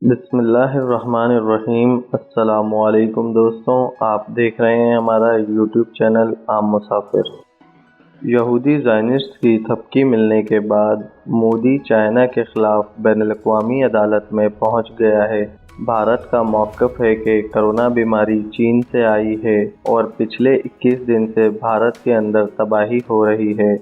بسم اللہ الرحمن الرحیم۔ السلام علیکم دوستوں، آپ دیکھ رہے ہیں ہمارا یوٹیوب چینل عام مسافر۔ یہودی زائنسٹ کی تھپکی ملنے کے بعد مودی چائنا کے خلاف بین الاقوامی عدالت میں پہنچ گیا ہے۔ بھارت کا موقف ہے کہ کرونا بیماری چین سے آئی ہے اور پچھلے 21 دن سے بھارت کے اندر تباہی ہو رہی ہے۔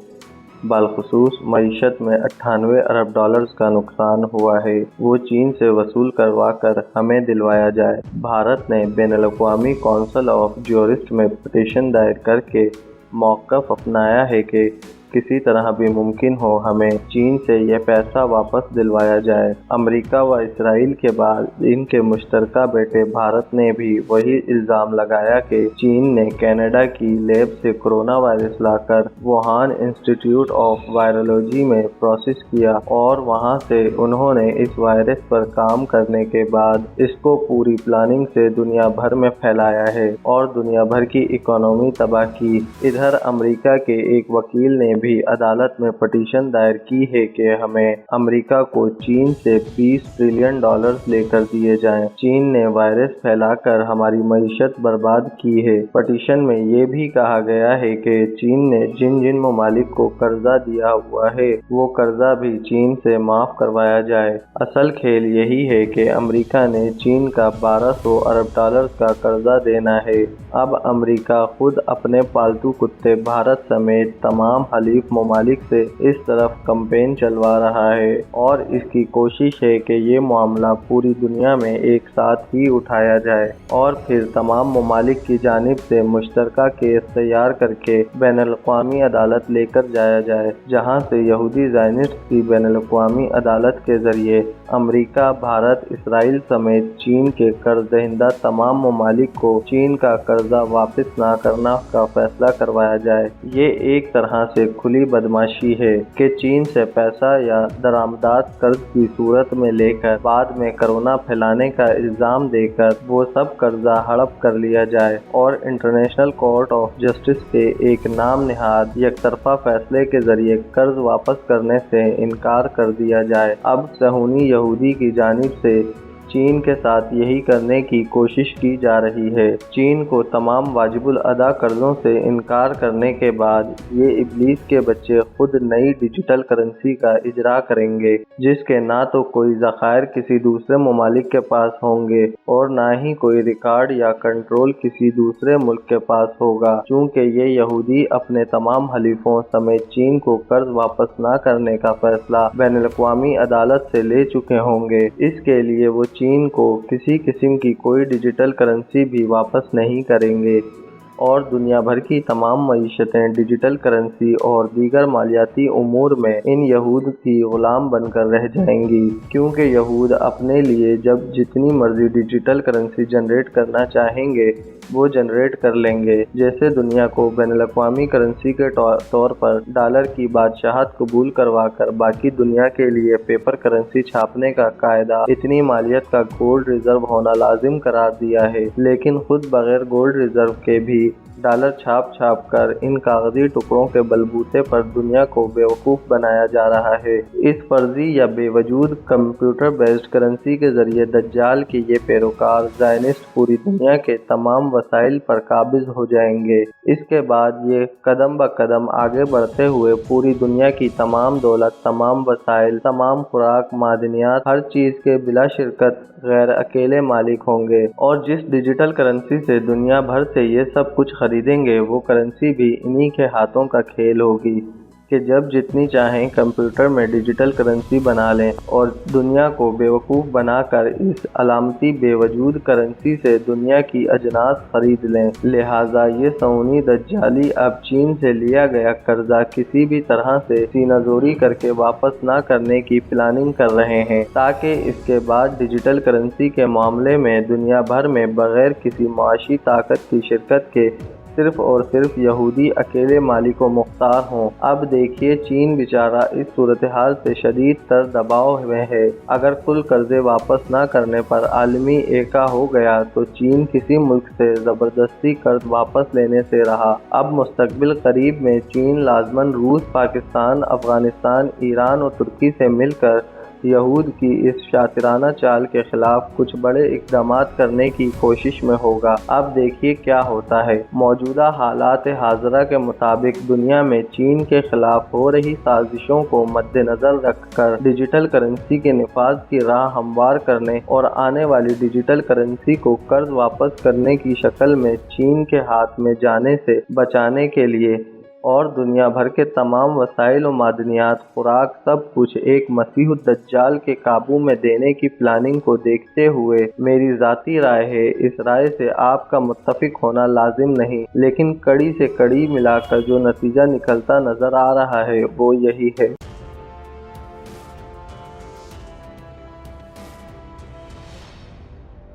بالخصوص معیشت میں 98 ارب ڈالرز کا نقصان ہوا ہے، وہ چین سے وصول کروا کر ہمیں دلوایا جائے۔ بھارت نے بین الاقوامی کونسل آف جورسٹ میں پٹیشن دائر کر کے موقف اپنایا ہے کہ کسی طرح بھی ممکن ہو ہمیں چین سے یہ پیسہ واپس دلوایا جائے۔ امریکہ و اسرائیل کے بعد ان کے مشترکہ بیٹے بھارت نے بھی وہی الزام لگایا کہ چین نے کینیڈا کی لیب سے کرونا وائرس لا کر ووہان انسٹی ٹیوٹ آف وائرولوجی میں پروسیس کیا اور وہاں سے انہوں نے اس وائرس پر کام کرنے کے بعد اس کو پوری پلاننگ سے دنیا بھر میں پھیلایا ہے اور دنیا بھر کی اکانومی تباہ کی۔ ادھر امریکہ کے ایک وکیل نے بھی عدالت میں پٹیشن دائر کی ہے کہ ہمیں امریکہ کو چین سے 20 ٹریلین ڈالرز لے کر دیے جائیں۔ چین نے وائرس پھیلا کر ہماری معیشت برباد کی ہے۔ پٹیشن میں یہ بھی کہا گیا ہے کہ چین نے جن جن ممالک کو قرضہ دیا ہوا ہے وہ قرضہ بھی چین سے معاف کروایا جائے۔ اصل کھیل یہی ہے کہ امریکہ نے چین کا 1200 ارب ڈالرز کا قرضہ دینا ہے۔ اب امریکہ خود اپنے پالتو کتے بھارت سمیت تمام حلیف ممالک سے اس طرف کمپین چلوا رہا ہے اور اس کی کوشش ہے کہ یہ معاملہ پوری دنیا میں ایک ساتھ ہی اٹھایا جائے اور پھر تمام ممالک کی جانب سے مشترکہ کیس تیار کر کے بین الاقوامی عدالت لے کر جایا جائے، جہاں سے یہودی زائنسٹ کی بین الاقوامی عدالت کے ذریعے امریکہ، بھارت، اسرائیل سمیت چین کے قرض دہندہ تمام ممالک کو چین کا قرضہ واپس نہ کرنا کا فیصلہ کروایا جائے۔ یہ ایک طرح سے کھلی بدمعاشی ہے کہ چین سے پیسہ یا درآمدات قرض کی صورت میں لے کر بعد میں کرونا پھیلانے کا الزام دے کر وہ سب قرضہ ہڑپ کر لیا جائے اور انٹرنیشنل کورٹ آف جسٹس کے ایک نام نہاد یک طرفہ فیصلے کے ذریعے قرض واپس کرنے سے انکار کر دیا جائے۔ اب صہیونی یہودی کی جانب سے چین کے ساتھ یہی کرنے کی کوشش کی جا رہی ہے۔ چین کو تمام واجب الادا قرضوں سے انکار کرنے کے بعد یہ ابلیس کے بچے خود نئی ڈیجیٹل کرنسی کا اجرا کریں گے، جس کے نہ تو کوئی ذخائر کسی دوسرے ممالک کے پاس ہوں گے اور نہ ہی کوئی ریکارڈ یا کنٹرول کسی دوسرے ملک کے پاس ہوگا، چونکہ یہ یہودی اپنے تمام حلیفوں سمیت چین کو قرض واپس نہ کرنے کا فیصلہ بین الاقوامی عدالت سے لے چکے ہوں گے۔ اس کے لیے وہ چین کو کسی قسم کی کوئی ڈیجیٹل کرنسی بھی واپس نہیں کریں گے اور دنیا بھر کی تمام معیشتیں ڈیجیٹل کرنسی اور دیگر مالیاتی امور میں ان یہود کی غلام بن کر رہ جائیں گی، کیونکہ یہود اپنے لیے جب جتنی مرضی ڈیجیٹل کرنسی جنریٹ کرنا چاہیں گے وہ جنریٹ کر لیں گے۔ جیسے دنیا کو بین الاقوامی کرنسی کے طور پر ڈالر کی بادشاہت قبول کروا کر باقی دنیا کے لیے پیپر کرنسی چھاپنے کا قاعدہ اتنی مالیت کا گولڈ ریزرو ہونا لازم قرار دیا ہے، لیکن خود بغیر گولڈ ریزرو کے بھی ڈالر چھاپ کر ان کاغذی ٹکڑوں کے بلبوتے پر دنیا کو بیوقوف بنایا جا رہا ہے۔ اس فرضی یا بے وجود کمپیوٹر بیسڈ کرنسی کے ذریعے دجال کے یہ پیروکار زائنسٹ پوری دنیا کے تمام وسائل پر قابض ہو جائیں گے۔ اس کے بعد یہ قدم بقدم آگے بڑھتے ہوئے پوری دنیا کی تمام دولت، تمام وسائل، تمام خوراک، معدنیات، ہر چیز کے بلا شرکت غیر اکیلے مالک ہوں گے، اور جس ڈیجیٹل کرنسی سے دنیا بھر سے یہ سب کچھ خریدیں گے وہ کرنسی بھی انہی کے ہاتھوں کا کھیل ہوگی کہ جب جتنی چاہیں کمپیوٹر میں ڈیجیٹل کرنسی بنا لیں اور دنیا کو بیوقوف بنا کر اس علامتی بے وجود کرنسی سے دنیا کی اجناس خرید لیں۔ لہٰذا یہ صہیونی دجالی اب چین سے لیا گیا قرضہ کسی بھی طرح سے سینہ زوری کر کے واپس نہ کرنے کی پلاننگ کر رہے ہیں، تاکہ اس کے بعد ڈیجیٹل کرنسی کے معاملے میں دنیا بھر میں بغیر کسی معاشی طاقت کی شرکت کے صرف اور صرف یہودی اکیلے مالک و مختار ہوں۔ اب دیکھیے چین بیچارہ اس صورتحال سے شدید تر دباؤ میں ہے۔ اگر کل قرضے واپس نہ کرنے پر عالمی ایکا ہو گیا تو چین کسی ملک سے زبردستی قرض واپس لینے سے رہا۔ اب مستقبل قریب میں چین لازماً روس، پاکستان، افغانستان، ایران اور ترکی سے مل کر یہود کی اس شاطرانہ چال کے خلاف کچھ بڑے اقدامات کرنے کی کوشش میں ہوگا۔ اب دیکھیے کیا ہوتا ہے۔ موجودہ حالات حاضرہ کے مطابق دنیا میں چین کے خلاف ہو رہی سازشوں کو مد نظر رکھ کر ڈیجیٹل کرنسی کے نفاذ کی راہ ہموار کرنے اور آنے والی ڈیجیٹل کرنسی کو قرض واپس کرنے کی شکل میں چین کے ہاتھ میں جانے سے بچانے کے لیے اور دنیا بھر کے تمام وسائل و معدنیات، خوراک، سب کچھ ایک مسیح الدجال کے قابو میں دینے کی پلاننگ کو دیکھتے ہوئے میری ذاتی رائے ہے، اس رائے سے آپ کا متفق ہونا لازم نہیں، لیکن کڑی سے کڑی ملا کر جو نتیجہ نکلتا نظر آ رہا ہے وہ یہی ہے